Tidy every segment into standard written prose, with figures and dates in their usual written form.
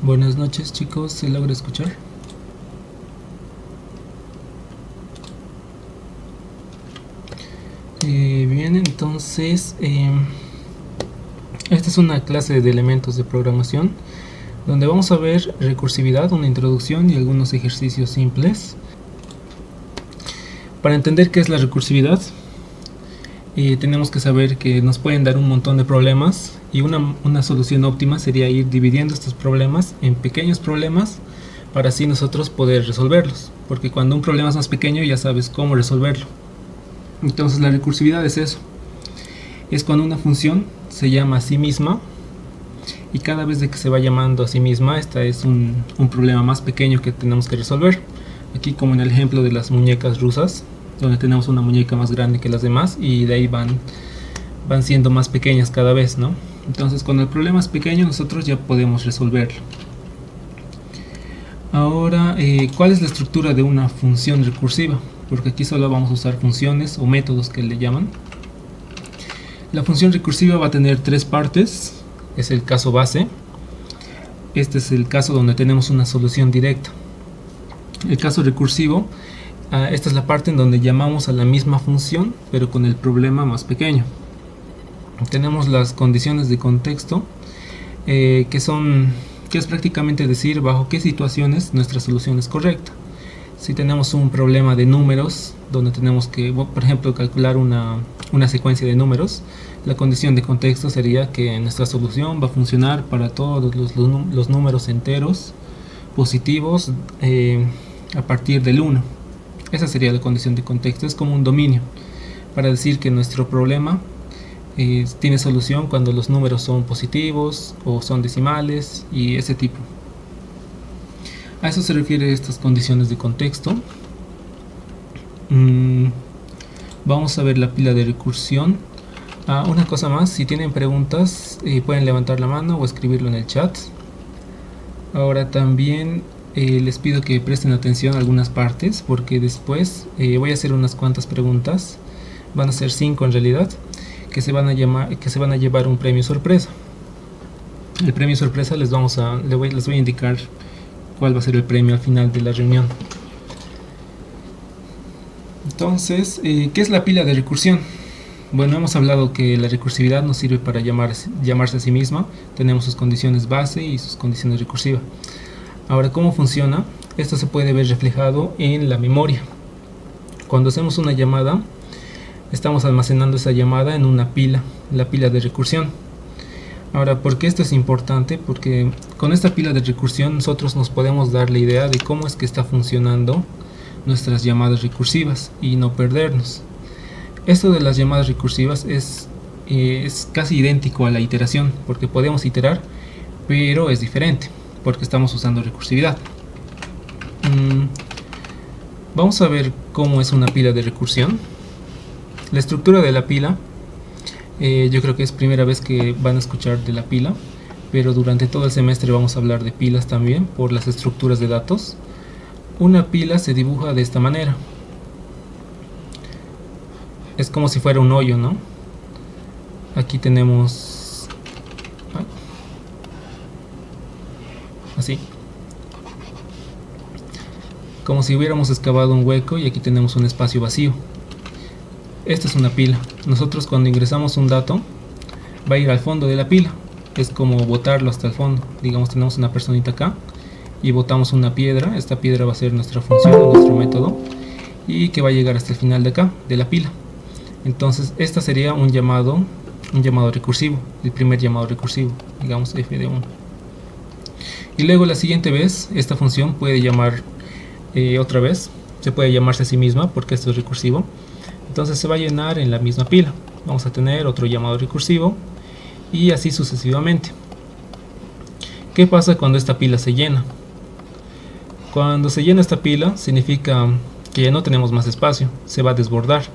Buenas noches, chicos, ¿se logra escuchar? Bien, entonces esta es una clase de elementos de programación donde vamos a ver recursividad, una introducción y algunos ejercicios simples. Para entender qué es la recursividad, tenemos que saber que nos pueden dar un montón de problemas y una solución óptima sería ir dividiendo estos problemas en pequeños problemas para así nosotros poder resolverlos, porque cuando un problema es más pequeño ya sabes cómo resolverlo. Entonces la recursividad es eso, es cuando una función se llama a sí misma y cada vez de que se va llamando a sí misma, esta es un problema más pequeño que tenemos que resolver. Aquí como en el ejemplo de las muñecas rusas, donde tenemos una muñeca más grande que las demás y de ahí van siendo más pequeñas cada vez, ¿no? Entonces cuando el problema es pequeño nosotros ya podemos resolverlo. Ahora, ¿cuál es la estructura de una función recursiva? Porque aquí solo vamos a usar funciones o métodos que le llaman. La función recursiva va a tener tres partes. Es el caso base. Este es el caso donde tenemos una solución directa. El caso recursivo, esta es la parte en donde llamamos a la misma función, pero con el problema más pequeño. Tenemos las condiciones de contexto, que es prácticamente decir bajo qué situaciones nuestra solución es correcta. Si tenemos un problema de números, donde tenemos que, por ejemplo, calcular una secuencia de números, la condición de contexto sería que nuestra solución va a funcionar para todos los números enteros positivos a partir del 1. Esa sería la condición de contexto, es como un dominio para decir que nuestro problema tiene solución cuando los números son positivos o son decimales y ese tipo. A eso se refiere estas condiciones de contexto. Vamos a ver la pila de recursión. Una cosa más, si tienen preguntas pueden levantar la mano o escribirlo en el chat. Ahora también les pido que presten atención a algunas partes porque después voy a hacer unas cuantas preguntas. Van a ser 5 en realidad, que se van a llevar un premio sorpresa. El premio sorpresa les voy a indicar cuál va a ser el premio al final de la reunión. Entonces, ¿qué es la pila de recursión? Bueno, hemos hablado que la recursividad nos sirve para llamarse a sí misma. Tenemos sus condiciones base y sus condiciones recursivas. Ahora, ¿cómo funciona? Esto se puede ver reflejado en la memoria. Cuando hacemos una llamada, estamos almacenando esa llamada en una pila, la pila de recursión. Ahora, ¿por qué esto es importante? Porque con esta pila de recursión nosotros nos podemos dar la idea de cómo es que está funcionando nuestras llamadas recursivas y no perdernos. Esto de las llamadas recursivas es casi idéntico a la iteración, porque podemos iterar, pero es diferente, porque estamos usando recursividad. Vamos a ver cómo es una pila de recursión. La estructura de la pila, yo creo que es primera vez que van a escuchar de la pila, pero durante todo el semestre vamos a hablar de pilas también por las estructuras de datos. Una pila se dibuja de esta manera. Es como si fuera un hoyo, ¿no? Aquí tenemos así, como si hubiéramos excavado un hueco y aquí tenemos un espacio vacío. Esta es una pila. Nosotros cuando ingresamos un dato va a ir al fondo de la pila. Es como botarlo hasta el fondo. Digamos, tenemos una personita acá y botamos una piedra. Esta piedra va a ser nuestra función, nuestro método, y que va a llegar hasta el final de acá, de la pila. Entonces esta sería un llamado recursivo, el primer llamado recursivo, digamos f de 1. Y luego la siguiente vez esta función puede llamar otra vez, se puede llamarse a sí misma porque esto es recursivo. Entonces se va a llenar en la misma pila. Vamos a tener otro llamado recursivo y así sucesivamente. ¿Qué pasa cuando esta pila se llena? Cuando se llena esta pila significa que ya no tenemos más espacio, se va a desbordar.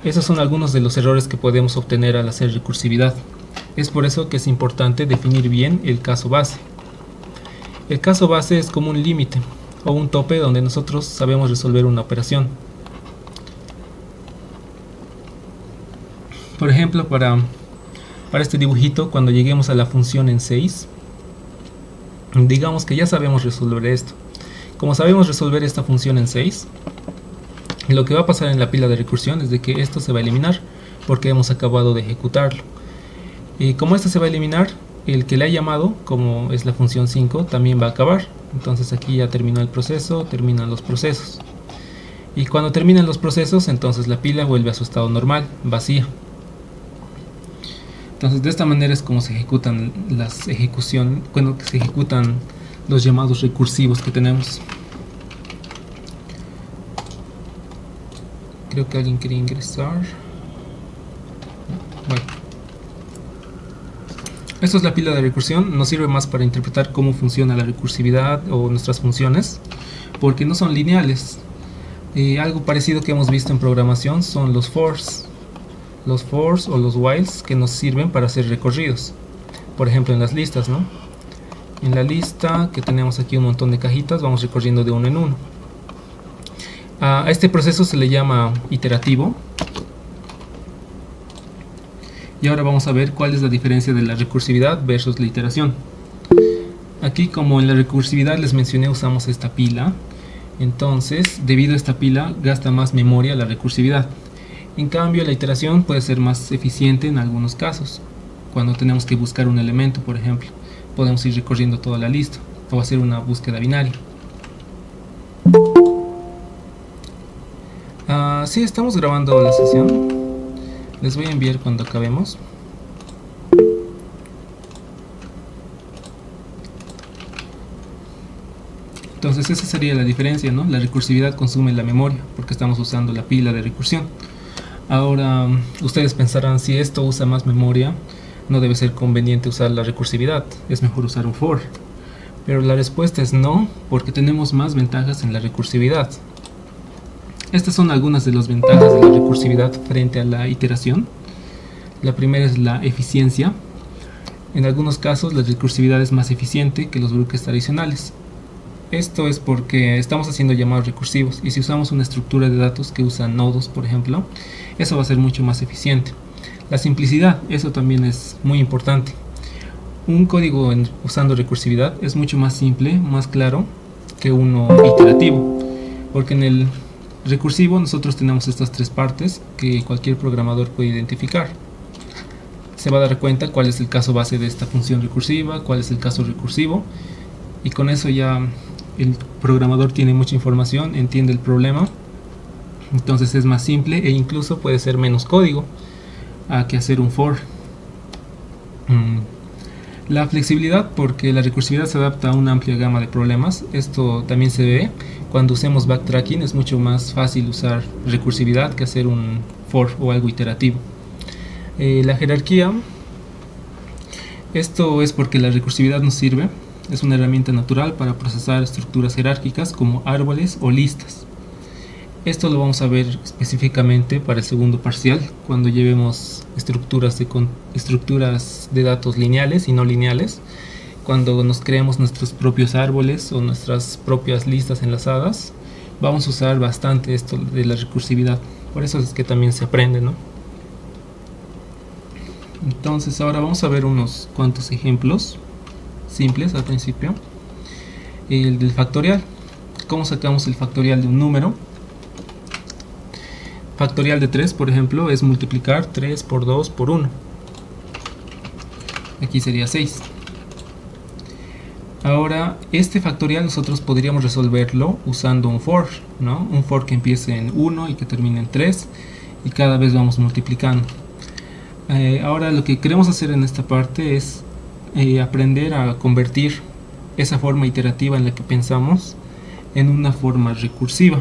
Esos son algunos de los errores que podemos obtener al hacer recursividad. Es por eso que es importante definir bien el caso base. El caso base es como un límite o un tope donde nosotros sabemos resolver una operación. Por ejemplo, para este dibujito, cuando lleguemos a la función en 6, Digamos que ya sabemos resolver esto. Como sabemos resolver esta función en 6, lo que va a pasar en la pila de recursión es de que esto se va a eliminar porque hemos acabado de ejecutarlo. Y como esto se va a eliminar, el que le ha llamado, como es la función 5, también va a acabar. Entonces aquí ya terminó el proceso, terminan los procesos. Y cuando terminan los procesos, entonces la pila vuelve a su estado normal, vacía. Entonces de esta manera es como se ejecutan las ejecuciones, cuando se ejecutan los llamados recursivos que tenemos. Creo que alguien quería ingresar. Bueno. Esto es la pila de recursión, nos sirve más para interpretar cómo funciona la recursividad o nuestras funciones, porque no son lineales. Algo parecido que hemos visto en programación son los fors. Los fors o los whiles que nos sirven para hacer recorridos. Por ejemplo en las listas, ¿no? En la lista que tenemos aquí un montón de cajitas, vamos recorriendo de uno en uno. A este proceso se le llama iterativo. Y ahora vamos a ver cuál es la diferencia de la recursividad versus la iteración. Aquí, como en la recursividad les mencioné, usamos esta pila. Entonces, debido a esta pila, gasta más memoria la recursividad. En cambio, la iteración puede ser más eficiente en algunos casos. Cuando tenemos que buscar un elemento, por ejemplo, podemos ir recorriendo toda la lista o hacer una búsqueda binaria. Sí, estamos grabando la sesión. Les voy a enviar cuando acabemos. Entonces esa sería la diferencia, ¿no? La recursividad consume la memoria porque estamos usando la pila de recursión. Ahora ustedes pensarán, si esto usa más memoria, no debe ser conveniente usar la recursividad, es mejor usar un for. Pero la respuesta es no, porque tenemos más ventajas en la recursividad. Estas son algunas de las ventajas de la recursividad frente a la iteración. La primera es la eficiencia. En algunos casos la recursividad es más eficiente que los bloques tradicionales. Esto es porque estamos haciendo llamados recursivos y si usamos una estructura de datos que usa nodos, por ejemplo, eso va a ser mucho más eficiente. La simplicidad, eso también es muy importante. Un código usando recursividad es mucho más simple, más claro que uno iterativo, porque en el recursivo nosotros tenemos estas tres partes que cualquier programador puede identificar. Se va a dar cuenta cuál es el caso base de esta función recursiva, cuál es el caso recursivo, y con eso ya el programador tiene mucha información, entiende el problema, entonces es más simple e incluso puede ser menos código que hacer un for. La flexibilidad, porque la recursividad se adapta a una amplia gama de problemas. Esto también se ve cuando usemos backtracking, es mucho más fácil usar recursividad que hacer un for o algo iterativo. La jerarquía, esto es porque la recursividad nos sirve, es una herramienta natural para procesar estructuras jerárquicas como árboles o listas. Esto lo vamos a ver específicamente para el segundo parcial, cuando llevemos estructuras de datos lineales y no lineales, cuando nos creemos nuestros propios árboles o nuestras propias listas enlazadas. Vamos a usar bastante esto de la recursividad, por eso es que también se aprende, ¿no? Entonces ahora vamos a ver unos cuantos ejemplos simples al principio. El del factorial. ¿Cómo sacamos el factorial de un número? Factorial de 3, por ejemplo, es multiplicar 3 por 2 por 1. Aquí sería 6. Ahora, este factorial nosotros podríamos resolverlo usando un for, ¿no? Un for que empiece en 1 y que termine en 3, y cada vez vamos multiplicando. Ahora lo que queremos hacer en esta parte es aprender a convertir esa forma iterativa en la que pensamos en una forma recursiva.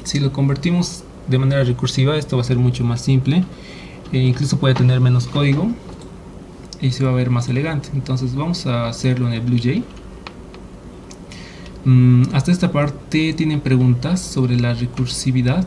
Si lo convertimos de manera recursiva, esto va a ser mucho más simple, incluso puede tener menos código y se va a ver más elegante. Entonces vamos a hacerlo en el BlueJ. Hasta esta parte, ¿tienen preguntas sobre la recursividad?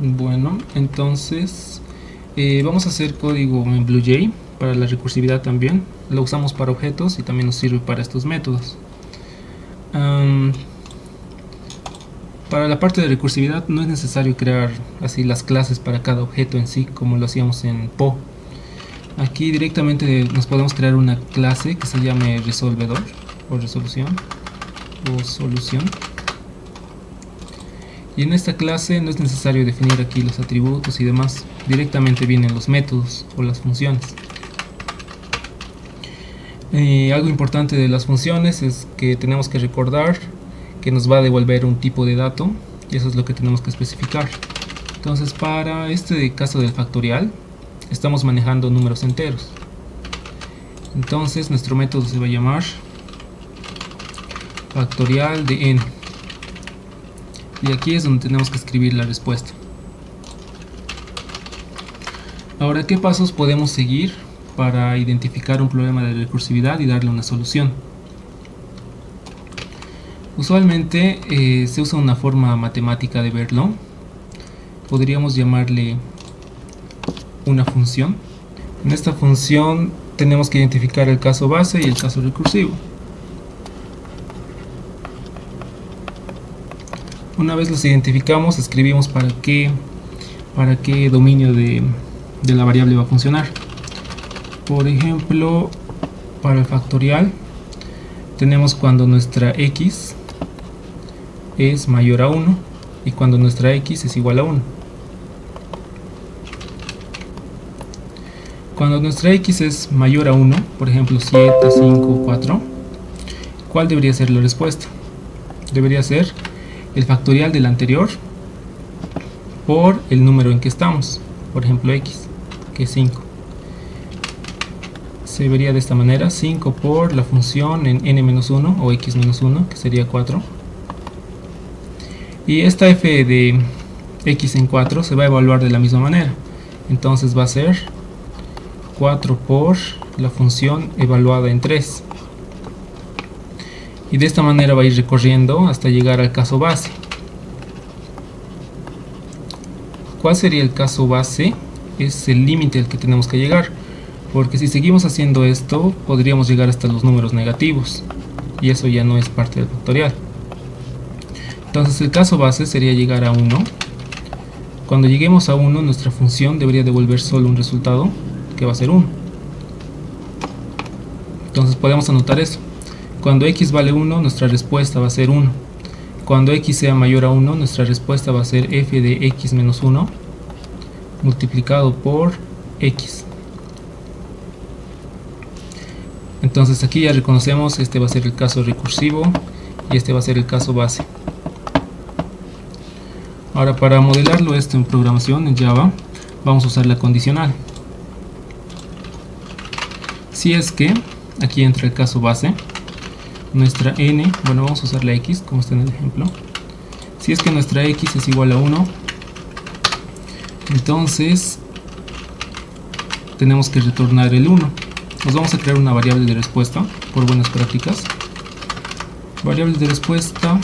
Bueno, entonces vamos a hacer código en BlueJ. para la recursividad también. Lo usamos para objetos y también nos sirve para estos métodos. Para la parte de recursividad no es necesario crear así las clases para cada objeto en sí, como lo hacíamos en PO. Aquí directamente nos podemos crear una clase que se llame resolvedor o resolución o solución. Y en esta clase no es necesario definir aquí los atributos y demás, directamente vienen los métodos o las funciones. Algo importante de las funciones es que tenemos que recordar que nos va a devolver un tipo de dato, y eso es lo que tenemos que especificar. Entonces, para este caso del factorial estamos manejando números enteros. Entonces nuestro método se va a llamar factorial de n, y aquí es donde tenemos que escribir la respuesta. Ahora, ¿qué pasos podemos seguir para identificar un problema de recursividad y darle una solución? Usualmente se usa una forma matemática de verlo. Podríamos llamarle una función. En esta función tenemos que identificar el caso base y el caso recursivo. Una vez los identificamos, escribimos para qué dominio de la variable va a funcionar. Por ejemplo, para el factorial tenemos cuando nuestra x es mayor a 1 y cuando nuestra x es igual a 1. Cuando nuestra x es mayor a 1, por ejemplo 7, 5, 4, ¿cuál debería ser la respuesta? Debería ser el factorial del anterior por el número en que estamos, por ejemplo x, que es 5. Se vería de esta manera: 5 por la función en n-1 o x-1, que sería 4. Y esta f de x en 4 se va a evaluar de la misma manera. Entonces va a ser 4 por la función evaluada en 3. Y de esta manera va a ir recorriendo hasta llegar al caso base. ¿Cuál sería el caso base? Es el límite al que tenemos que llegar, porque si seguimos haciendo esto podríamos llegar hasta los números negativos, y eso ya no es parte del factorial. Entonces el caso base sería llegar a 1. Cuando lleguemos a 1, nuestra función debería devolver solo un resultado, que va a ser 1. Entonces podemos anotar eso. Cuando x vale 1, nuestra respuesta va a ser 1. Cuando x sea mayor a 1, nuestra respuesta va a ser f de x menos 1 multiplicado por x. Entonces aquí ya reconocemos, este va a ser el caso recursivo y este va a ser el caso base. Ahora, para modelarlo esto en programación en Java, vamos a usar la condicional. Si es que, aquí entra el caso base, nuestra n, bueno, vamos a usar la x como está en el ejemplo. Si es que nuestra x es igual a 1, entonces tenemos que retornar el 1. Nos vamos a crear una variable de respuesta por buenas prácticas. Variable de respuesta.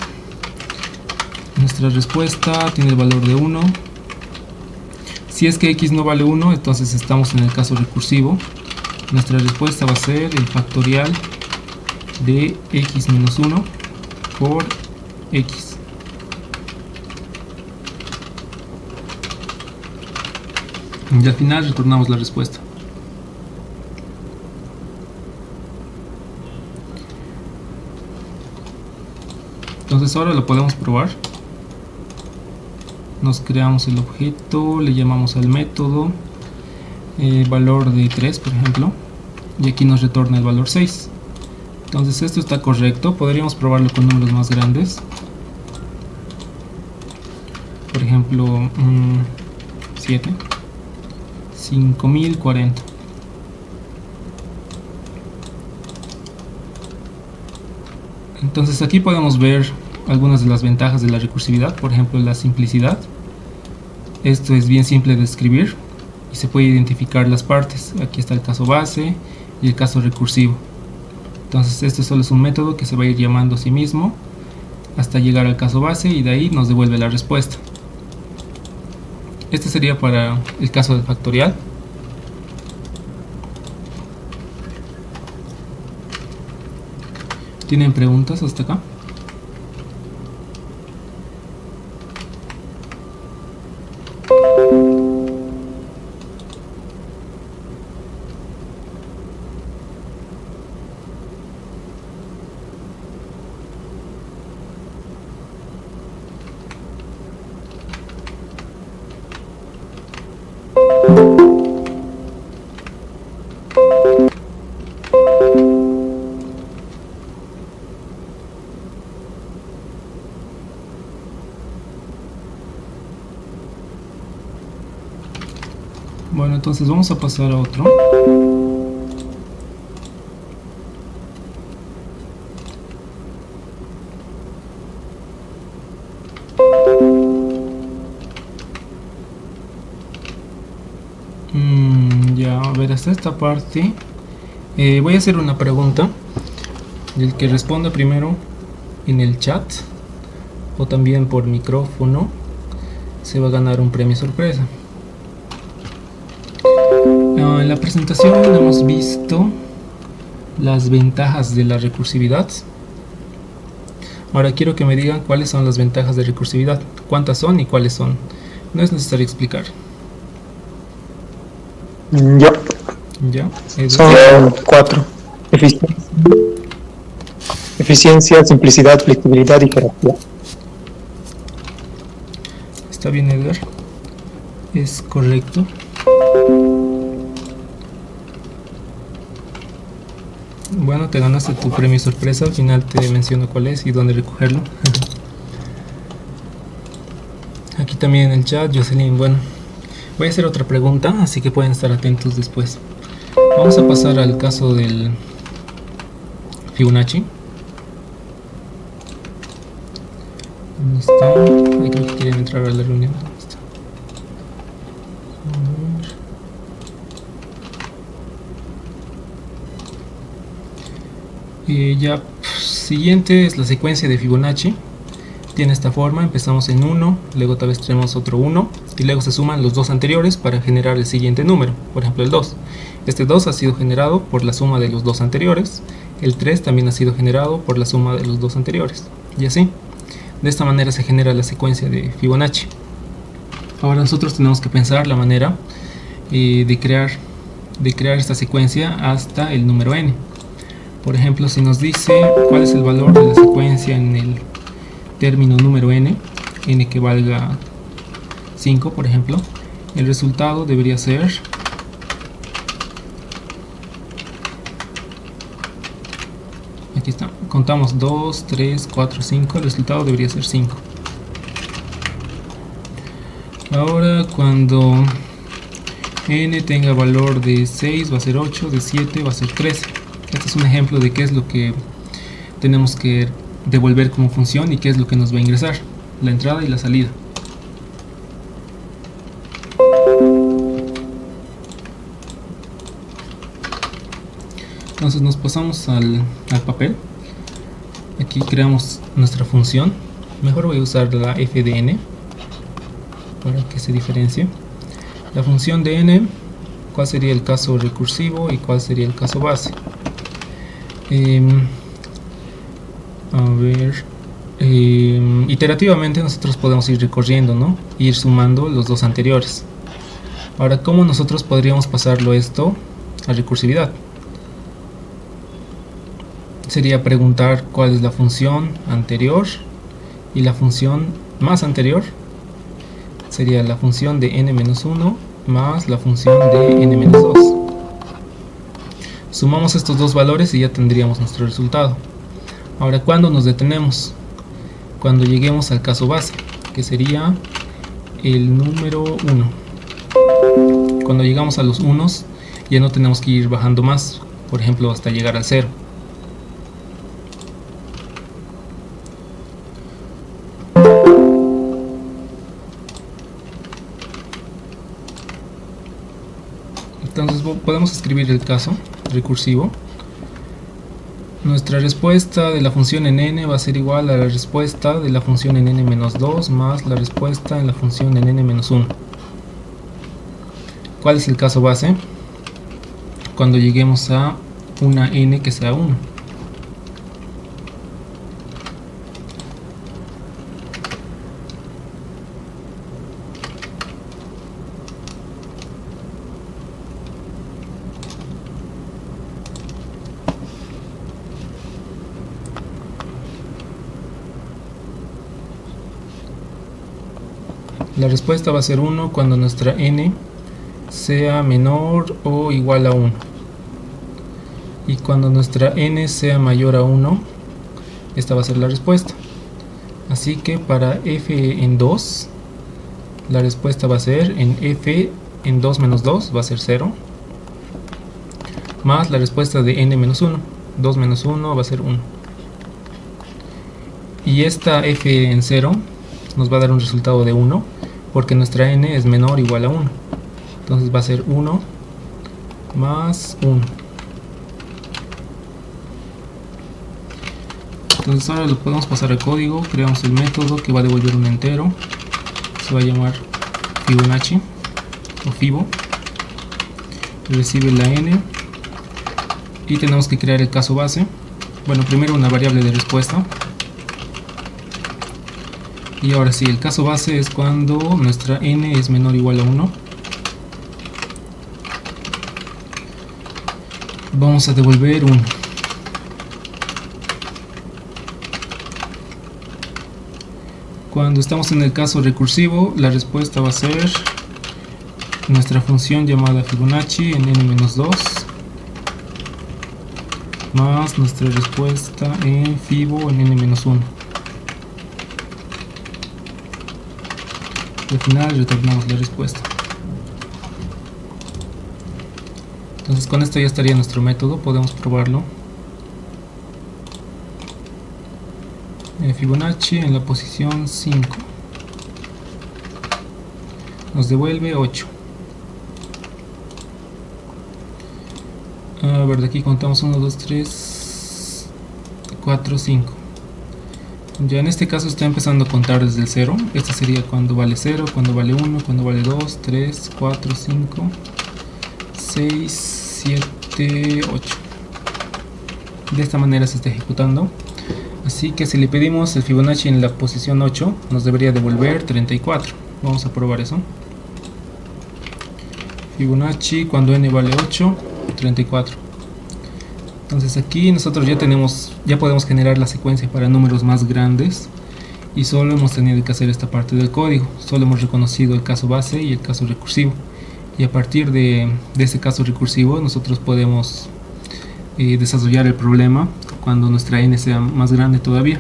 Nuestra respuesta tiene el valor de 1. Si es que x no vale 1, entonces estamos en el caso recursivo. Nuestra respuesta va a ser el factorial de x menos 1 por x. Y al final retornamos la respuesta. Entonces ahora lo podemos probar. Nos creamos el objeto, le llamamos al método valor de 3, por ejemplo, y aquí nos retorna el valor 6. Entonces esto está correcto. Podríamos probarlo con números más grandes, por ejemplo 7, 5040. Entonces aquí podemos ver algunas de las ventajas de la recursividad, por ejemplo la simplicidad. Esto es bien simple de escribir y se puede identificar las partes. Aquí está el caso base y el caso recursivo. Entonces este solo es un método que se va a ir llamando a sí mismo hasta llegar al caso base y de ahí nos devuelve la respuesta. Este sería para el caso del factorial. ¿Tienen preguntas hasta acá? Bueno, entonces vamos a pasar a otro. Ya, a ver, hasta esta parte. Voy a hacer una pregunta. El que responda primero en el chat o también por micrófono se va a ganar un premio sorpresa. En la presentación hemos visto las ventajas de la recursividad. Ahora quiero que me digan cuáles son las ventajas de recursividad, cuántas son y cuáles son. No es necesario explicar. Ya. ¿Ya? Son 4. Eficiencia, simplicidad, flexibilidad y jerarquía. Está bien, Edgar. Es correcto. Bueno, te ganaste tu premio sorpresa. Al final te menciono cuál es y dónde recogerlo. Aquí también en el chat, Jocelyn. Bueno, voy a hacer otra pregunta, así que pueden estar atentos después. Vamos a pasar al caso del Fibonacci. ¿Dónde está? Ahí creo que quieren entrar a la reunión. ¿Dónde está? Ya, siguiente es la secuencia de Fibonacci. Tiene esta forma: empezamos en 1, luego tal vez tenemos otro 1 y luego se suman los dos anteriores para generar el siguiente número, por ejemplo el 2. Este 2 ha sido generado por la suma de los dos anteriores, el 3 también ha sido generado por la suma de los dos anteriores, y así. De esta manera se genera la secuencia de Fibonacci. Ahora nosotros tenemos que pensar la manera de crear esta secuencia hasta el número n. Por ejemplo, si nos dice cuál es el valor de la secuencia en el término número n que valga 5, por ejemplo, el resultado debería ser aquí está, contamos 2, 3, 4, 5, el resultado debería ser 5. Ahora cuando n tenga valor de 6 va a ser 8, de 7 va a ser 13. Este es un ejemplo de qué es lo que tenemos que devolver como función y qué es lo que nos va a ingresar, la entrada y la salida. Entonces nos pasamos al papel. Aquí creamos nuestra función. Mejor voy a usar la f de n para que se diferencie. La función de n, cuál sería el caso recursivo y cuál sería el caso base. Iterativamente nosotros podemos ir recorriendo, ¿no? Ir sumando los dos anteriores. Ahora, ¿cómo nosotros podríamos pasarlo esto a recursividad? Sería preguntar cuál es la función anterior y la función más anterior. Sería la función de n-1 más la función de n-2. Sumamos estos dos valores y ya tendríamos nuestro resultado. Ahora, ¿cuándo nos detenemos? Cuando lleguemos al caso base, que sería el número 1. Cuando llegamos a los unos, ya no tenemos que ir bajando más, por ejemplo, hasta llegar al 0. Entonces podemos escribir el caso recursivo. Nuestra respuesta de la función en n va a ser igual a la respuesta de la función en n-2 más la respuesta en la función en n-1. ¿Cuál es el caso base? Cuando lleguemos a una n que sea 1. La respuesta va a ser 1 cuando nuestra n sea menor o igual a 1. Y cuando nuestra n sea mayor a 1, esta va a ser la respuesta. Así que para f en 2, la respuesta va a ser en f en 2 menos 2, va a ser 0. Más la respuesta de n menos 1. 2 menos 1 va a ser 1. Y esta f en 0 nos va a dar un resultado de 1, porque nuestra n es menor o igual a 1. Entonces va a ser 1 más 1. Entonces ahora lo podemos pasar al código. Creamos el método que va a devolver un entero. Se va a llamar Fibonacci o Fibo. Recibe la n. Y tenemos que crear el caso base. Bueno, primero una variable de respuesta. Y ahora sí, el caso base es cuando nuestra n es menor o igual a 1. Vamos a devolver 1. Cuando estamos en el caso recursivo, la respuesta va a ser nuestra función llamada Fibonacci en n-2 más nuestra respuesta en Fibo en n-1. Al final retornamos la respuesta. Entonces con esto ya estaría nuestro método. Podemos probarlo. Fibonacci en la posición 5 nos devuelve 8. A ver, de aquí contamos 1, 2, 3, 4, 5. Ya en este caso está empezando a contar desde el 0. Este sería cuando vale 0, cuando vale 1, cuando vale 2, 3, 4, 5, 6, 7, 8. De esta manera se está ejecutando. Así que si le pedimos el Fibonacci en la posición 8, nos debería devolver 34. Vamos a probar eso. Fibonacci cuando n vale 8, 34. Entonces aquí nosotros ya podemos generar la secuencia para números más grandes, y solo hemos tenido que hacer esta parte del código. Solo hemos reconocido el caso base y el caso recursivo, y a partir de ese caso recursivo nosotros podemos desarrollar el problema cuando nuestra n sea más grande todavía.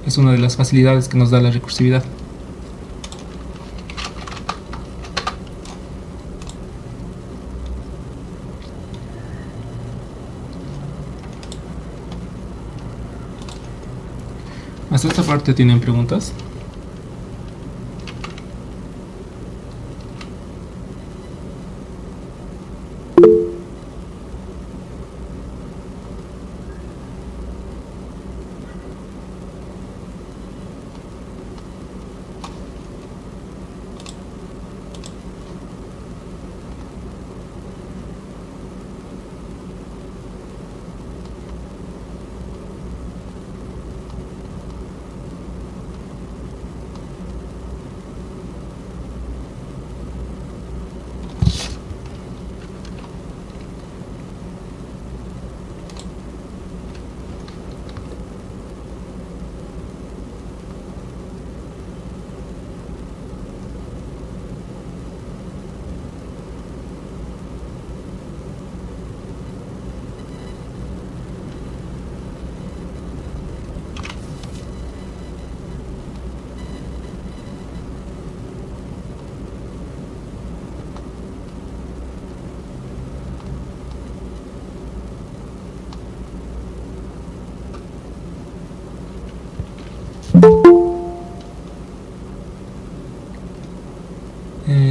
Es una de las facilidades que nos da la recursividad. ¿Hasta esta parte tienen preguntas?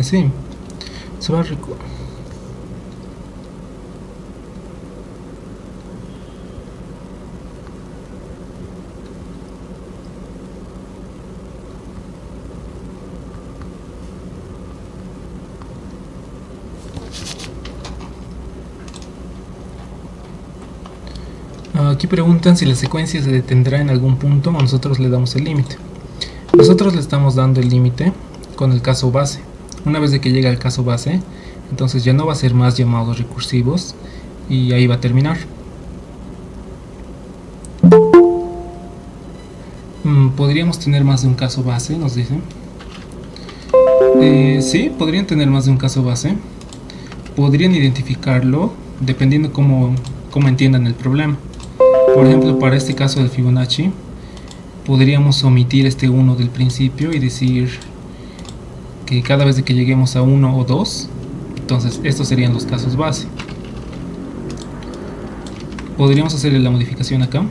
Sí, se va a Aquí preguntan si la secuencia se detendrá en algún punto o nosotros le damos el límite. Nosotros le estamos dando el límite con el caso base. Una vez de que llega al caso base, entonces ya no va a ser más llamados recursivos y ahí va a terminar. podríamos tener más de un caso base, nos dicen. Sí, podrían tener más de un caso base. Podrían identificarlo dependiendo cómo entiendan el problema. Por ejemplo, para este caso del Fibonacci, podríamos omitir este 1 del principio y decir que cada vez que lleguemos a 1 o 2, entonces estos serían los casos base. Podríamos hacerle la modificación acá.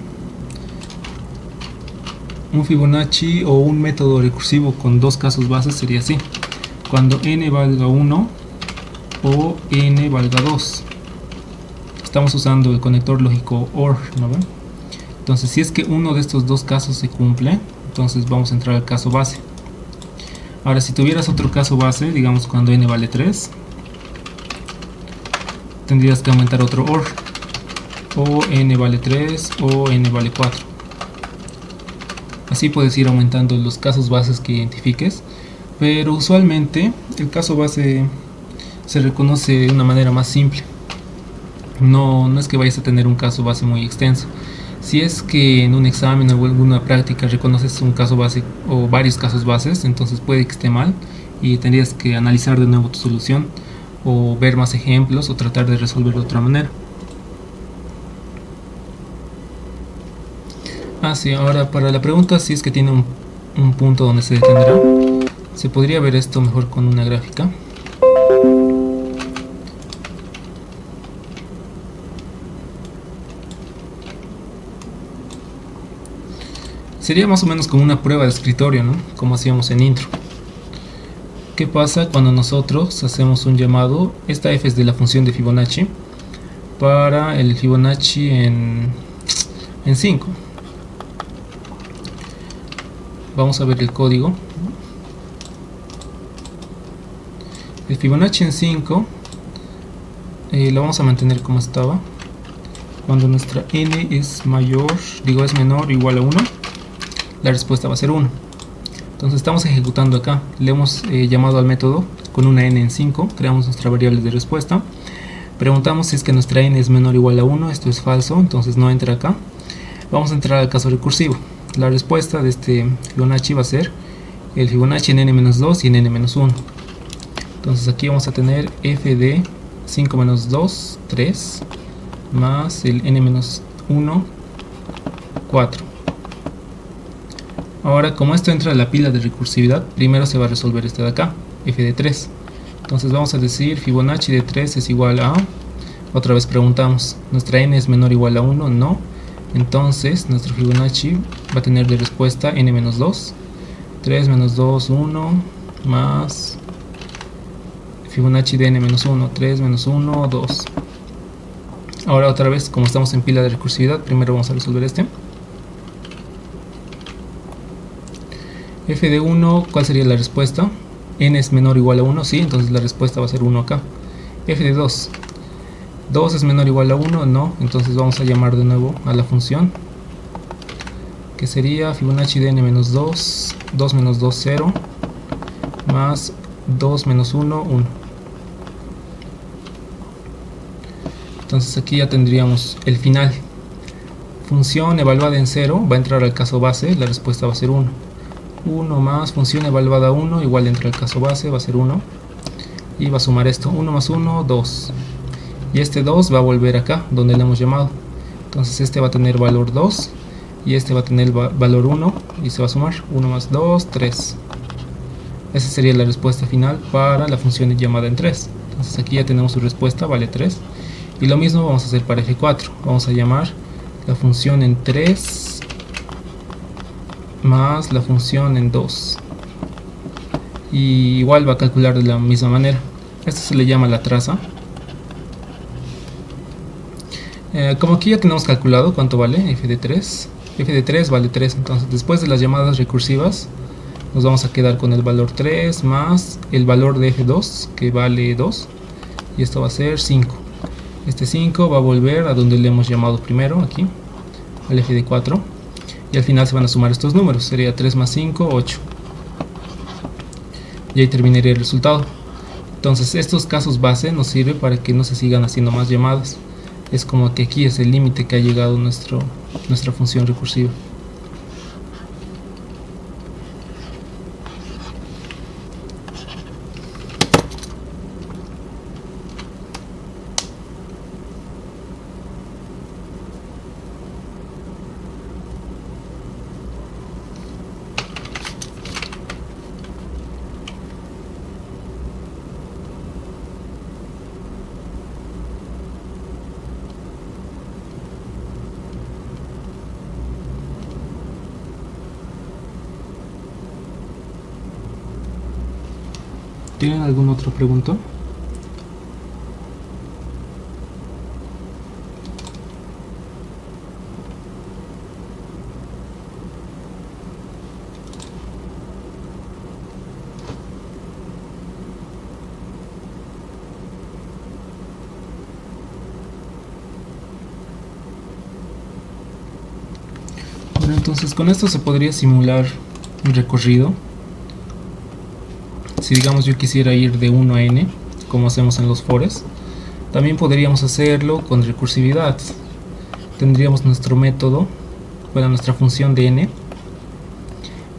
Un Fibonacci o un método recursivo con dos casos bases sería así: cuando n valga 1 o n valga 2. Estamos usando el conector lógico OR, ¿no ven? Entonces, si es que uno de estos dos casos se cumple, entonces vamos a entrar al caso base. Ahora, si tuvieras otro caso base, digamos cuando n vale 3, tendrías que aumentar otro OR, o n vale 3 o n vale 4. Así puedes ir aumentando los casos bases que identifiques, pero usualmente el caso base se reconoce de una manera más simple. No es que vayas a tener un caso base muy extenso. Si es que en un examen o alguna práctica reconoces un caso base o varios casos bases, entonces puede que esté mal y tendrías que analizar de nuevo tu solución, o ver más ejemplos, o tratar de resolver de otra manera. Sí, ahora para la pregunta si es que tiene un punto donde se detendrá, se podría ver esto mejor con una gráfica. Sería más o menos como una prueba de escritorio, ¿no? Como hacíamos en intro. ¿Qué pasa cuando nosotros hacemos un llamado? Esta f es de la función de Fibonacci para el Fibonacci en 5. Vamos a ver el código. El Fibonacci en 5 lo vamos a mantener como estaba. Cuando nuestra n es menor o igual a 1, la respuesta va a ser 1. Entonces estamos ejecutando acá. Le hemos llamado al método con una n en 5. Creamos nuestra variable de respuesta. Preguntamos si es que nuestra n es menor o igual a 1. Esto es falso, entonces no entra acá. Vamos a entrar al caso recursivo. La respuesta de este Fibonacci va a ser el Fibonacci en n-2 y en n-1. Entonces aquí vamos a tener f de 5 menos 2, 3, más el n-1, 4. Ahora, como esto entra en la pila de recursividad, primero se va a resolver este de acá, f de 3. Entonces vamos a decir Fibonacci de 3 es igual a... Otra vez preguntamos, ¿nuestra n es menor o igual a 1? No. Entonces nuestro Fibonacci va a tener de respuesta n-2, 3 menos 2, 1, más Fibonacci de n-1, 3 menos 1, 2. Ahora otra vez, como estamos en pila de recursividad, primero vamos a resolver este. F de 1, ¿cuál sería la respuesta? N es menor o igual a 1, sí, entonces la respuesta va a ser 1 acá. F de 2, 2 es menor o igual a 1, no, entonces vamos a llamar de nuevo a la función, que sería Fibonacci de n-2, 2 menos 2, 0, más 2 menos 1, 1. Entonces aquí ya tendríamos el final. Función evaluada en 0 va a entrar al caso base, la respuesta va a ser 1. 1 más función evaluada 1 igual entra al caso base, va a ser 1. Y va a sumar esto, 1 más 1, 2. Y este 2 va a volver acá, donde le hemos llamado. Entonces este va a tener valor 2 y este va a tener valor 1 y se va a sumar 1 más 2, 3. Esa sería la respuesta final para la función llamada en 3. Entonces aquí ya tenemos su respuesta, vale 3. Y lo mismo vamos a hacer para f4. Vamos a llamar la función en 3 más la función en 2. Y igual va a calcular de la misma manera. Esto se le llama la traza. Como aquí ya tenemos calculado cuánto vale f de 3. F de 3 vale 3. Entonces después de las llamadas recursivas nos vamos a quedar con el valor 3 más el valor de f2 que vale 2. Y esto va a ser 5. Este 5 va a volver a donde le hemos llamado primero, aquí, al f de 4. Y al final se van a sumar estos números. Sería 3 más 5, 8. Y ahí terminaría el resultado. Entonces estos casos base nos sirven para que no se sigan haciendo más llamadas. Es como que aquí es el límite que ha llegado nuestra función recursiva. ¿Tienen alguna otra pregunta? Bueno, entonces con esto se podría simular un recorrido. Si digamos yo quisiera ir de 1 a n, como hacemos en los fores, también podríamos hacerlo con recursividad. Tendríamos nuestro método, bueno, nuestra función de n,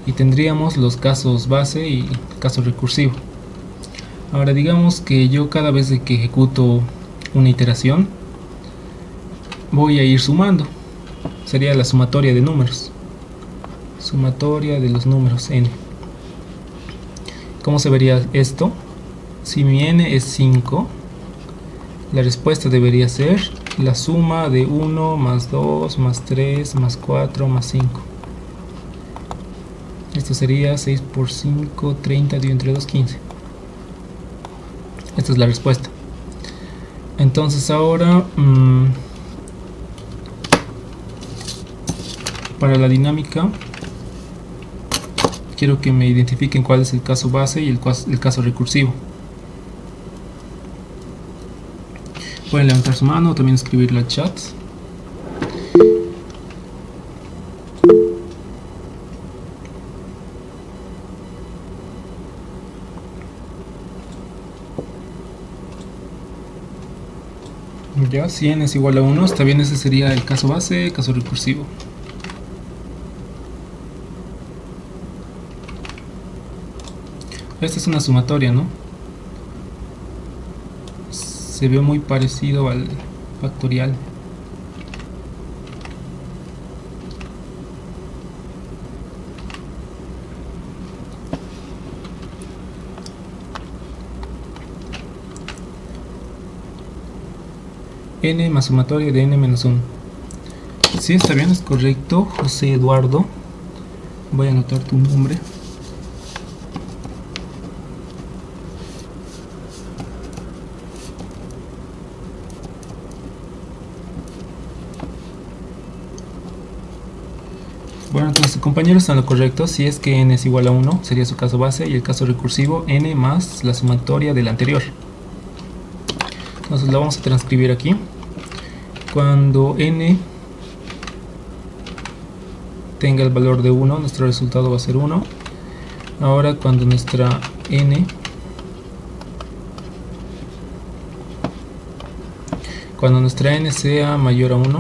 y tendríamos los casos base y caso recursivo. Ahora digamos que yo cada vez que ejecuto una iteración voy a ir sumando. Sería la sumatoria de números, sumatoria de los números n. ¿Cómo se vería esto? Si mi n es 5, la respuesta debería ser la suma de 1 más 2 más 3 más 4 más 5. Esto sería 6 por 5, 30, dividido entre 2, 15. Esta es la respuesta. Entonces ahora para la dinámica quiero que me identifiquen cuál es el caso base y el caso recursivo. Pueden levantar su mano o también escribirlo al chat. Ya, si n es igual a 1, está bien, ese sería el caso base, caso recursivo. Esta es una sumatoria, ¿no? Se ve muy parecido al factorial. N más sumatoria de n menos 1. Sí, está bien, es correcto. José Eduardo. Voy a anotar tu nombre. Bueno, entonces compañeros están lo correcto. Si es que n es igual a 1, sería su caso base, y el caso recursivo n más la sumatoria del anterior. Entonces lo vamos a transcribir aquí. Cuando n tenga el valor de 1, nuestro resultado va a ser 1. Ahora cuando nuestra n sea mayor a 1,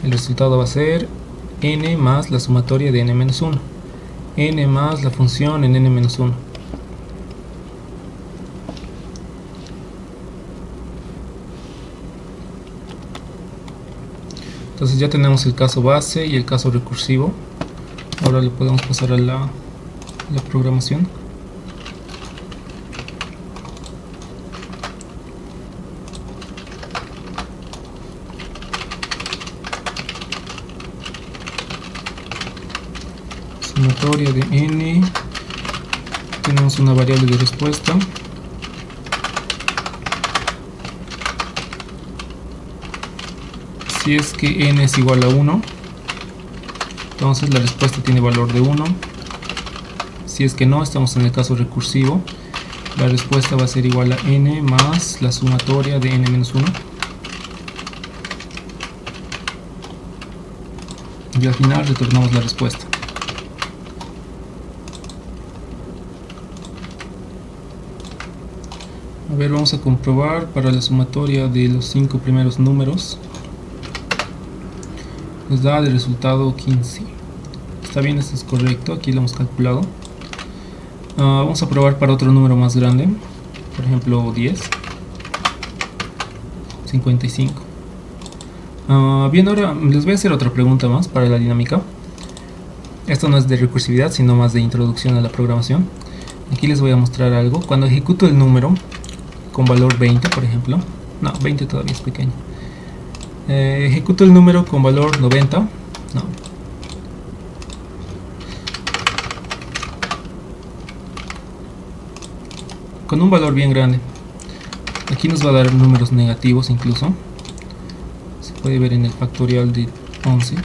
el resultado va a ser n más la sumatoria de n menos 1, n más la función en n menos 1. Entonces ya tenemos el caso base y el caso recursivo. Ahora le podemos pasar a la programación. Sumatoria de n. Tenemos una variable de respuesta. Si es que n es igual a 1, entonces la respuesta tiene valor de 1. Si es que no, estamos en el caso recursivo. La respuesta va a ser igual a n más la sumatoria de n menos 1. Y al final retornamos la respuesta. A ver, vamos a comprobar para la sumatoria de los 5 primeros números. Nos da de resultado 15. Está bien, esto es correcto, aquí lo hemos calculado. Vamos a probar para otro número más grande, por ejemplo 10, 55. Bien, ahora les voy a hacer otra pregunta más para la dinámica. Esto no es de recursividad, sino más de introducción a la programación. Aquí les voy a mostrar algo. Cuando ejecuto el número con valor 20, por ejemplo, no, 20 todavía es pequeño. Ejecuto el número con valor 90. No. con un valor bien grande. Aquí nos va a dar números negativos incluso. Se puede ver en el factorial de 11.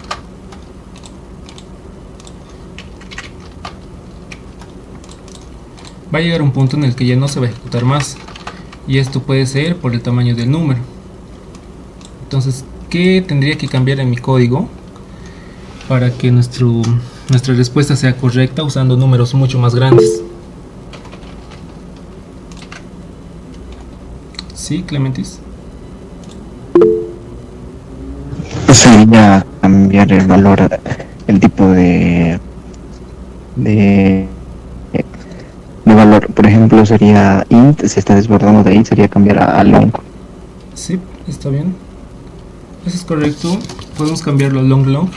Va a llegar un punto en el que ya no se va a ejecutar más. Y esto puede ser por el tamaño del número. Entonces, ¿qué tendría que cambiar en mi código para que nuestra respuesta sea correcta usando números mucho más grandes? ¿Sí, Clementis? Sería cambiar el valor, el tipo de valor. Por ejemplo, sería int, se está desbordando de int, sería cambiar a long. Sí, está bien. Eso es correcto. Podemos cambiarlo a long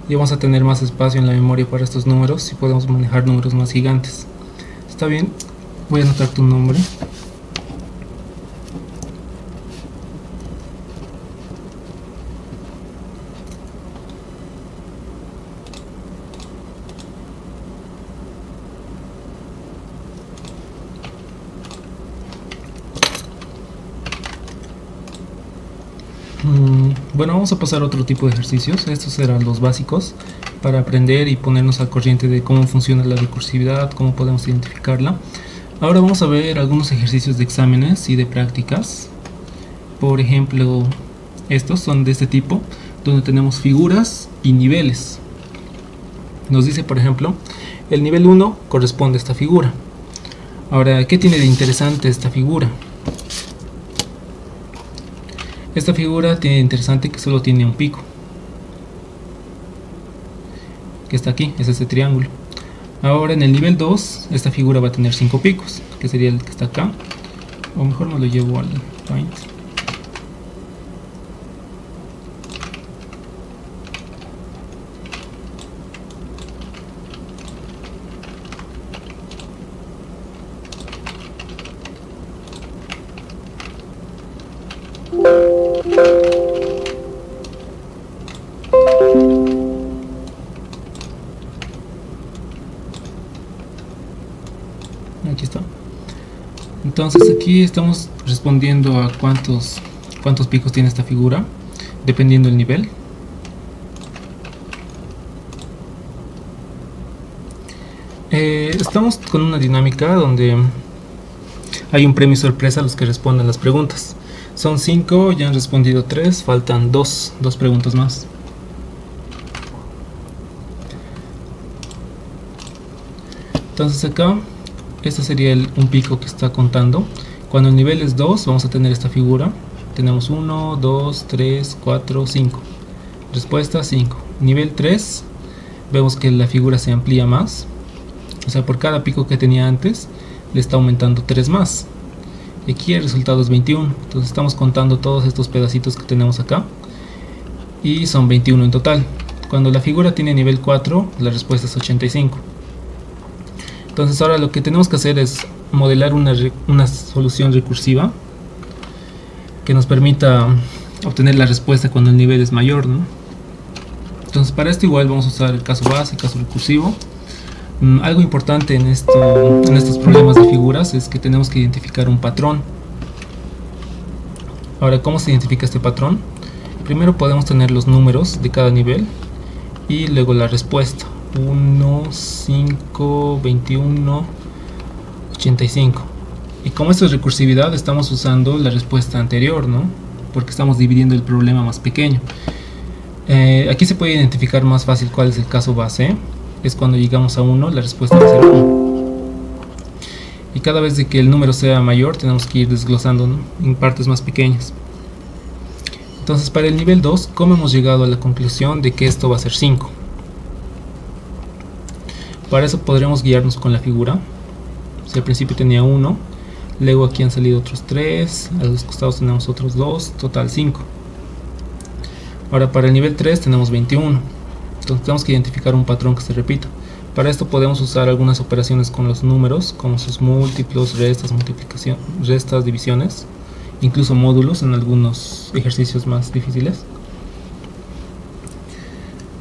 y vamos a tener más espacio en la memoria para estos números y podemos manejar números más gigantes. Está bien. Voy a anotar tu nombre. Bueno, vamos a pasar a otro tipo de ejercicios. Estos eran los básicos para aprender y ponernos al corriente de cómo funciona la recursividad, cómo podemos identificarla. Ahora vamos a ver algunos ejercicios de exámenes y de prácticas. Por ejemplo, estos son de este tipo, donde tenemos figuras y niveles. Nos dice, por ejemplo, el nivel 1 corresponde a esta figura. Ahora, ¿qué tiene de interesante esta figura? Esta figura tiene de interesante que solo tiene un pico, que está aquí, es este triángulo. Ahora en el nivel 2, esta figura va a tener 5 picos, que sería el que está acá. O mejor me lo llevo al Paint. Aquí está. Entonces aquí estamos respondiendo a cuántos picos tiene esta figura, dependiendo del nivel. Estamos con una dinámica donde hay un premio sorpresa a los que respondan las preguntas. Son 5, ya han respondido 3, faltan 2 preguntas más. Entonces acá, este sería un pico que está contando. Cuando el nivel es 2, vamos a tener esta figura. Tenemos 1, 2, 3, 4, 5. Respuesta 5. Nivel 3, vemos que la figura se amplía más. O sea, por cada pico que tenía antes, le está aumentando 3 más. Y aquí el resultado es 21. Entonces estamos contando todos estos pedacitos que tenemos acá. Y son 21 en total. Cuando la figura tiene nivel 4, la respuesta es 85. Entonces ahora lo que tenemos que hacer es modelar una solución recursiva que nos permita obtener la respuesta cuando el nivel es mayor, ¿no? Entonces para esto igual vamos a usar el caso base, el caso recursivo. Algo importante en estos problemas de figuras es que tenemos que identificar un patrón. Ahora, ¿cómo se identifica este patrón? Primero podemos tener los números de cada nivel y luego la respuesta. 1, 5, 21, 85. Y como esto es recursividad, estamos usando la respuesta anterior, ¿no? Porque estamos dividiendo el problema más pequeño. Aquí se puede identificar más fácil cuál es el caso base. Es cuando llegamos a 1, la respuesta va a ser 1. Y cada vez de que el número sea mayor, tenemos que ir desglosando, ¿no?, en partes más pequeñas. Entonces para el nivel 2, ¿cómo hemos llegado a la conclusión de que esto va a ser 5? Para eso podremos guiarnos con la figura. Si al principio tenía 1, luego aquí han salido otros 3, a los costados tenemos otros 2, total 5. Ahora para el nivel 3 tenemos 21. Entonces tenemos que identificar un patrón que se repita. Para esto podemos usar algunas operaciones con los números, como sus múltiplos, restas, multiplicación, restas, divisiones, incluso módulos en algunos ejercicios más difíciles.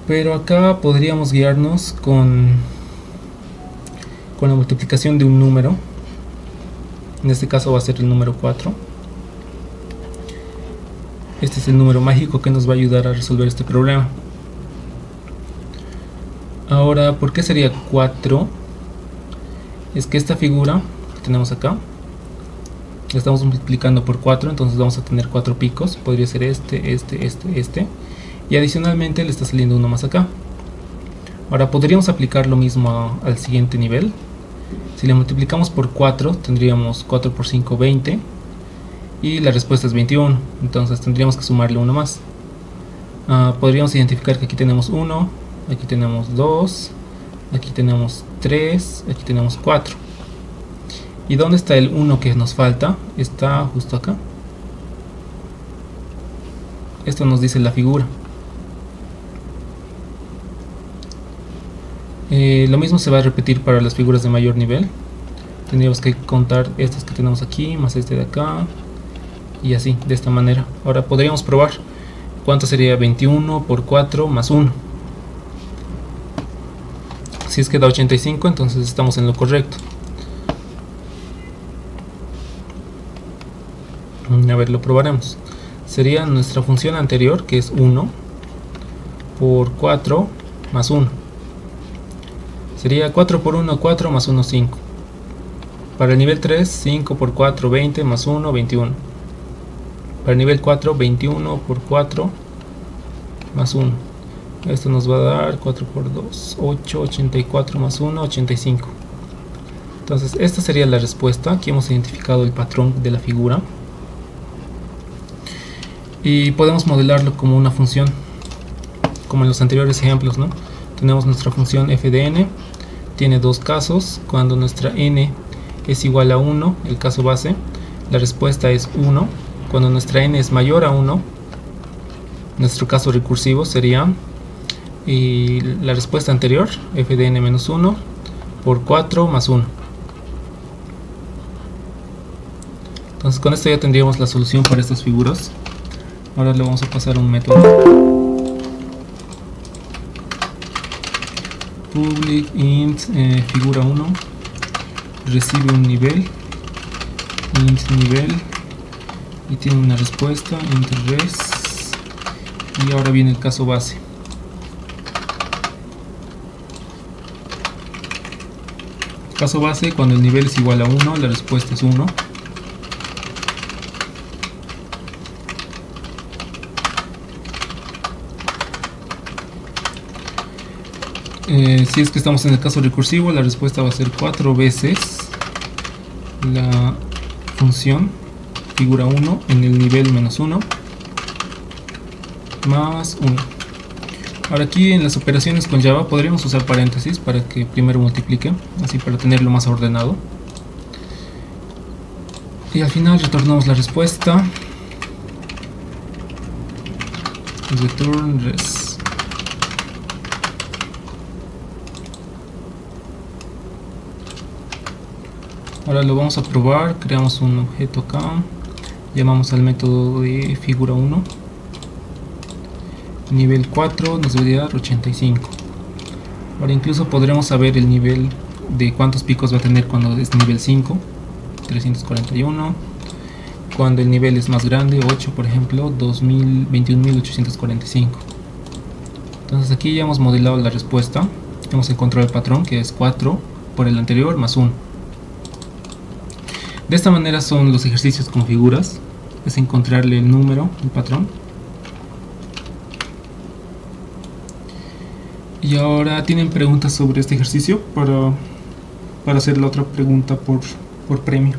Pero acá podríamos guiarnos con la multiplicación de un número. En este caso va a ser el número 4. Este es el número mágico que nos va a ayudar a resolver este problema. Ahora, ¿por qué sería 4? Es que esta figura que tenemos acá la estamos multiplicando por 4, entonces vamos a tener 4 picos. Podría ser este, y adicionalmente le está saliendo uno más acá. Ahora podríamos aplicar lo mismo al siguiente nivel. Si le multiplicamos por 4 tendríamos 4 por 5, 20, y la respuesta es 21, entonces tendríamos que sumarle uno más. Podríamos identificar que aquí tenemos 1, aquí tenemos 2, aquí tenemos 3, aquí tenemos 4. ¿Y dónde está el 1 que nos falta? Está justo acá. Esto nos dice la figura. Lo mismo se va a repetir para las figuras de mayor nivel. Tendríamos que contar estos que tenemos aquí, más este de acá, y así, de esta manera. Ahora podríamos probar cuánto sería 21 por 4 más 1. Si es que da 85, entonces estamos en lo correcto. A ver, lo probaremos. Sería nuestra función anterior, que es 1 por 4 más 1. Sería 4 por 1, 4 más 1, 5. Para el nivel 3, 5 por 4, 20 más 1, 21. Para el nivel 4, 21 por 4 más 1. Esto nos va a dar 4 por 2, 8, 84 más 1, 85. Entonces esta sería la respuesta. Aquí hemos identificado el patrón de la figura. Y podemos modelarlo como una función, como en los anteriores ejemplos, ¿no? Tenemos nuestra función f de n, tiene dos casos. Cuando nuestra n es igual a 1, el caso base, la respuesta es 1. Cuando nuestra n es mayor a 1, nuestro caso recursivo sería, y la respuesta anterior, f de n menos 1 por 4 más 1. Entonces con esto ya tendríamos la solución para estas figuras. Ahora le vamos a pasar un método. Public int figura 1 recibe un nivel, int nivel, y tiene una respuesta, int res, y ahora viene el caso base. Caso base, cuando el nivel es igual a 1, la respuesta es 1. Si es que estamos en el caso recursivo, la respuesta va a ser 4 veces la función figura 1 en el nivel menos 1 más 1. Ahora aquí en las operaciones con Java podríamos usar paréntesis para que primero multiplique, así para tenerlo más ordenado. Y al final retornamos la respuesta. Return res. Ahora lo vamos a probar. Creamos un objeto acá, llamamos al método de figura 1, nivel 4 nos debería dar 85. Ahora incluso podremos saber el nivel de cuántos picos va a tener cuando es nivel 5, 341. Cuando el nivel es más grande, 8 por ejemplo, 21.845. Entonces aquí ya hemos modelado la respuesta. Hemos encontrado el patrón, que es 4 por el anterior más 1. De esta manera son los ejercicios con figuras. Es encontrarle el número, el patrón. Y ahora tienen preguntas sobre este ejercicio para hacer la otra pregunta por premio.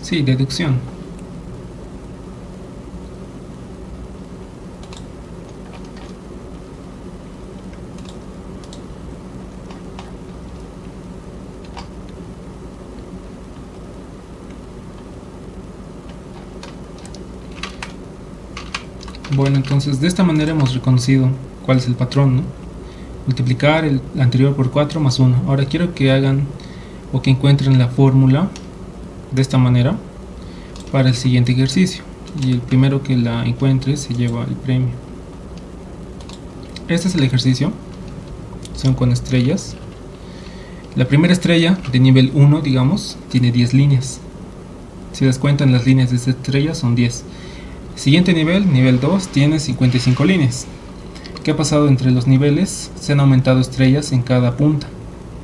Sí, deducción. Bueno, entonces de esta manera hemos reconocido cuál es el patrón, ¿no? Multiplicar el anterior por 4 más 1. Ahora quiero que hagan o que encuentren la fórmula de esta manera para el siguiente ejercicio. y el primero que la encuentre se lleva el premio. Este es el ejercicio, son con estrellas. La primera estrella de nivel 1, digamos, tiene 10 líneas. Si das cuenta, en las líneas de esta estrella son 10. Siguiente nivel, nivel 2, tiene 55 líneas. ¿Qué ha pasado entre los niveles? Se han aumentado estrellas en cada punta.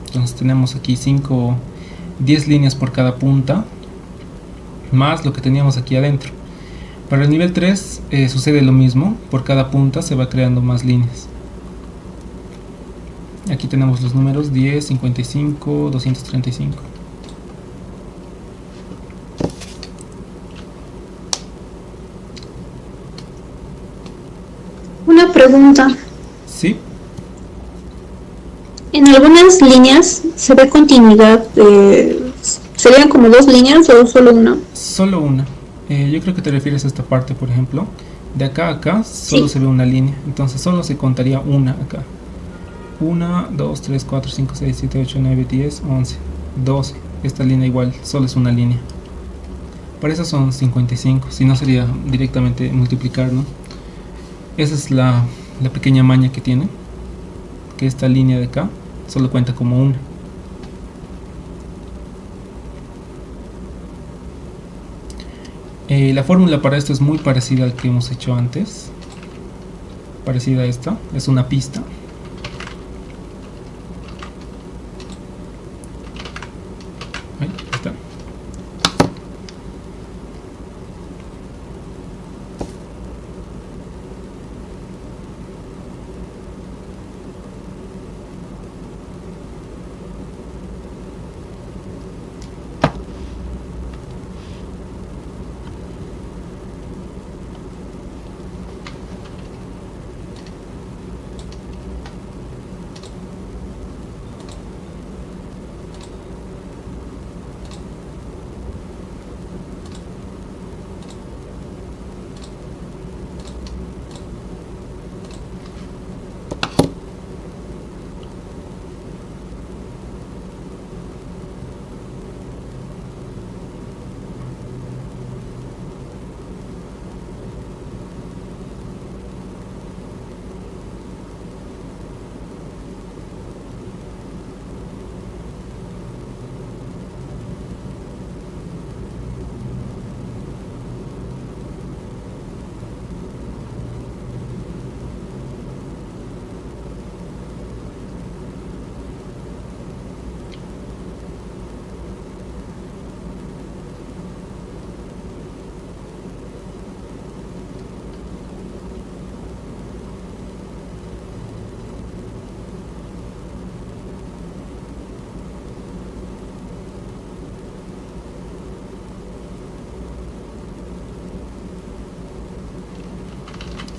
Entonces tenemos aquí 10 líneas por cada punta, más lo que teníamos aquí adentro. Para el nivel 3 sucede lo mismo, por cada punta se va creando más líneas. Aquí tenemos los números 10, 55, 235. Una pregunta. ¿Sí? En algunas líneas se ve continuidad. ¿Serían como 2 líneas o solo una? Solo una. Yo creo que te refieres a esta parte, por ejemplo. De acá a acá solo Sí. se ve una línea. Entonces solo se contaría una acá. 1, 2, 3, 4, 5, 6, 7, 8, 9, 10, 11, 12. Esta línea igual, solo es una línea. Para eso son 55. Si no sería directamente multiplicar, ¿no? Esa es la pequeña maña que tiene. Que esta línea de acá solo cuenta como una. La fórmula para esto es muy parecida al que hemos hecho antes. Parecida a esta. Es una pista. Ahí está.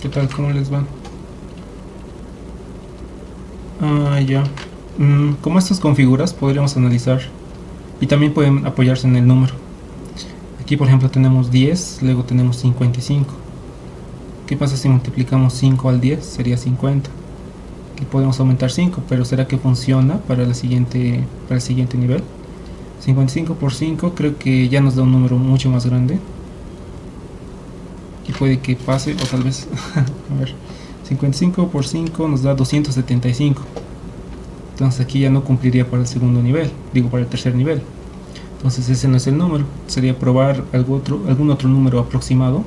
¿Qué tal? ¿Cómo les va? Ya. Como estas configuras podríamos analizar y también pueden apoyarse en el número. Aquí por ejemplo tenemos 10, luego tenemos 55. ¿Qué pasa si multiplicamos 5 al 10? Sería 50. Y podemos aumentar 5, pero ¿será que funciona para el siguiente nivel? 55 por 5 creo que ya nos da un número mucho más grande. Y puede que pase, o tal vez, a ver, 55 por 5 nos da 275. Entonces aquí ya no cumpliría para el segundo nivel, digo para el tercer nivel. Entonces ese no es el número, sería probar algún otro número aproximado.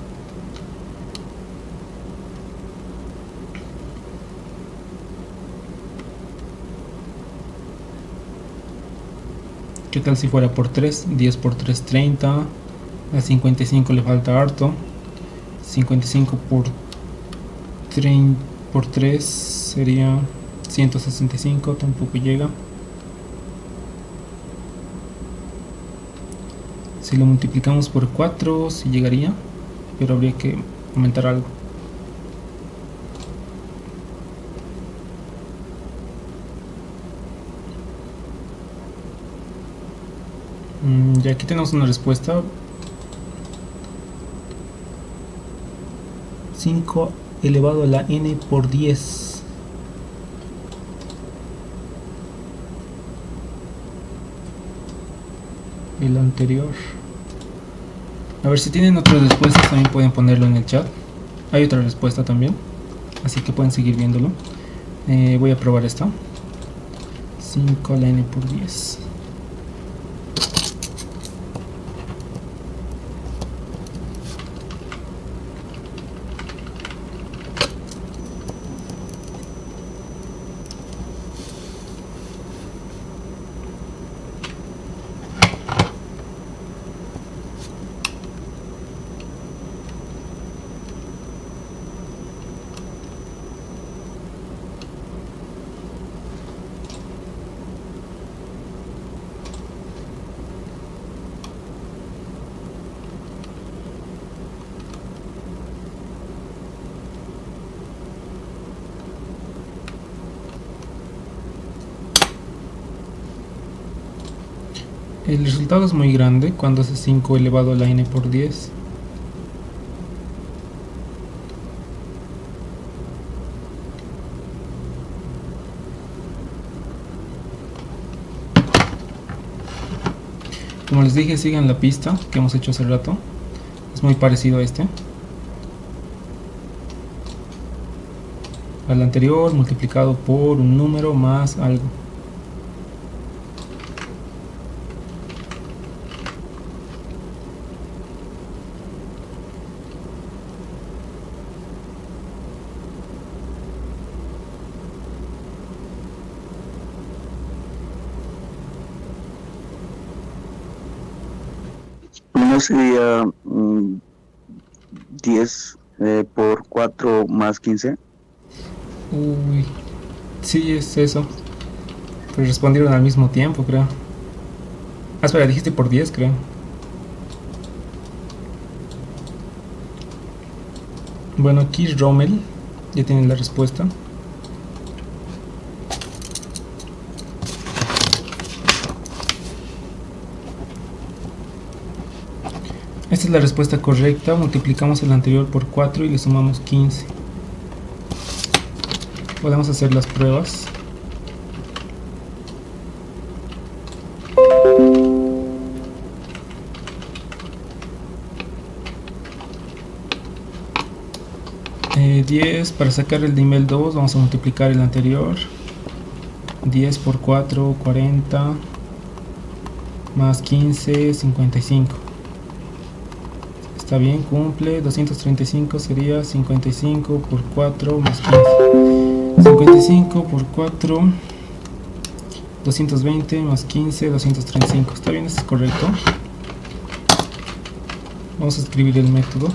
¿Qué tal si fuera por 3? 10 por 3, 30. A 55 le falta harto. 55 por 3 sería 165, tampoco llega. Si lo multiplicamos por 4, sí llegaría, pero habría que aumentar algo. Ya aquí tenemos una respuesta. 5 elevado a la n por 10. El anterior. A ver, si tienen otras respuestas también pueden ponerlo en el chat. Hay otra respuesta también, así que pueden seguir viéndolo. Voy a probar esta. 5 a la n por 10. El resultado es muy grande cuando hace 5 elevado a la n por 10. Como les dije, sigan la pista que hemos hecho hace rato. Es muy parecido a este. Al anterior multiplicado por un número más algo. ¿No sería 10 por 4 más 15? Uy, sí es eso. Pero respondieron al mismo tiempo, creo. Ah, espera, dijiste por 10, creo. Bueno, aquí Rommel ya tiene la respuesta. Esta es la respuesta correcta. Multiplicamos el anterior por 4 y le sumamos 15. Podemos hacer las pruebas. Eh, 10 para sacar el nivel 2 vamos a multiplicar el anterior. 10 por 4, 40 más 15, 55. Está bien, cumple. 235 sería 55 por 4 más 15. 55 por 4, 220 más 15, 235. Está bien, esto es correcto. Vamos a escribir el método.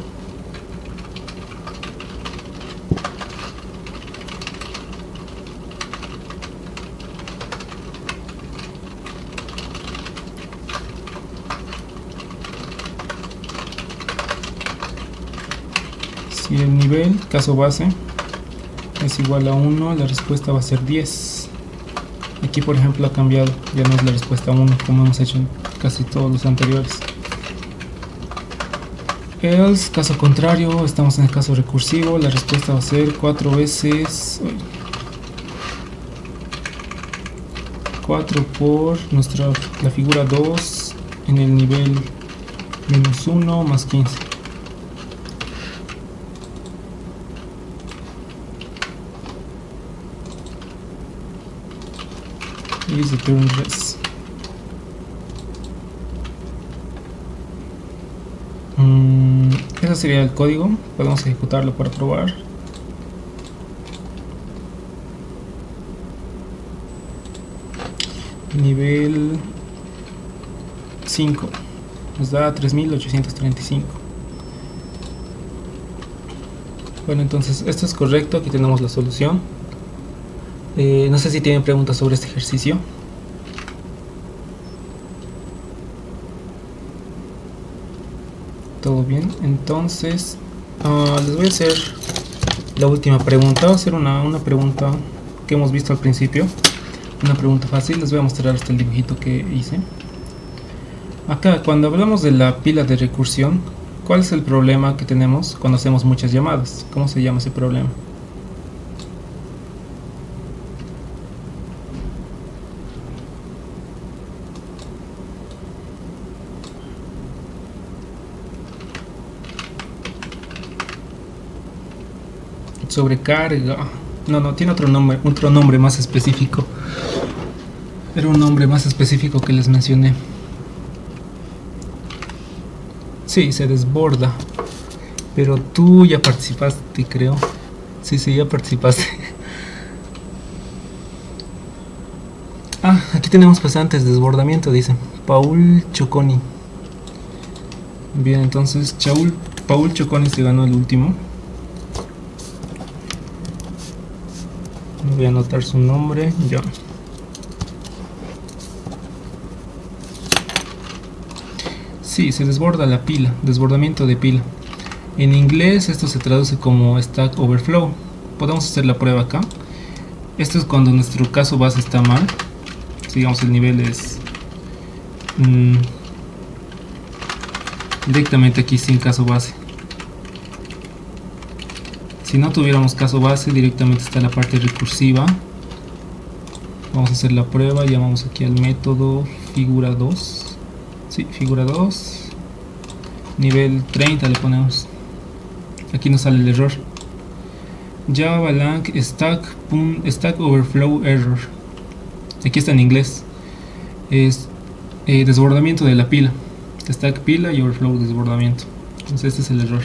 Si el nivel, caso base, es igual a 1, la respuesta va a ser 10. Aquí, por ejemplo, ha cambiado, ya no es la respuesta 1 como hemos hecho en casi todos los anteriores. Else, caso contrario, estamos en el caso recursivo, la respuesta va a ser 4 veces 4 por la figura 2 en el nivel menos 1 más 15. Y return res. Ese sería el código. Podemos ejecutarlo para probar. Nivel 5 nos da 3835. Bueno, entonces esto es correcto. Aquí tenemos la solución. No sé si tienen preguntas sobre este ejercicio. Todo bien, entonces les voy a hacer la última pregunta. Va a ser una pregunta que hemos visto al principio. Una pregunta fácil, les voy a mostrar hasta el dibujito que hice. Acá, cuando hablamos de la pila de recursión, ¿cuál es el problema que tenemos cuando hacemos muchas llamadas? ¿Cómo se llama ese problema? Sobrecarga. No, tiene otro nombre más específico. Era un nombre más específico que les mencioné. Sí, se desborda. Pero tú ya participaste, creo. Sí, ya participaste. Aquí tenemos pasantes, desbordamiento, dice Paul Choconi. Bien, entonces Paul Choconi se ganó el último. Voy a anotar su nombre, ya. Sí, se desborda la pila, desbordamiento de pila. En inglés esto se traduce como Stack Overflow. Podemos hacer la prueba acá. Esto es cuando nuestro caso base está mal. Digamos el nivel es directamente aquí sin caso base. Si no tuviéramos caso base, directamente está la parte recursiva. Vamos a hacer la prueba, llamamos aquí al método figura 2. Sí, figura 2. Nivel 30 le ponemos. Aquí nos sale el error. Java lang stack overflow error. Aquí está en inglés. Es desbordamiento de la pila. Stack pila y overflow desbordamiento. Entonces este es el error.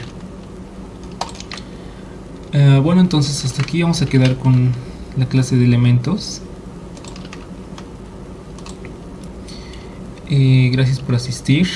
Bueno, entonces hasta aquí vamos a quedar con la clase de elementos. Gracias por asistir.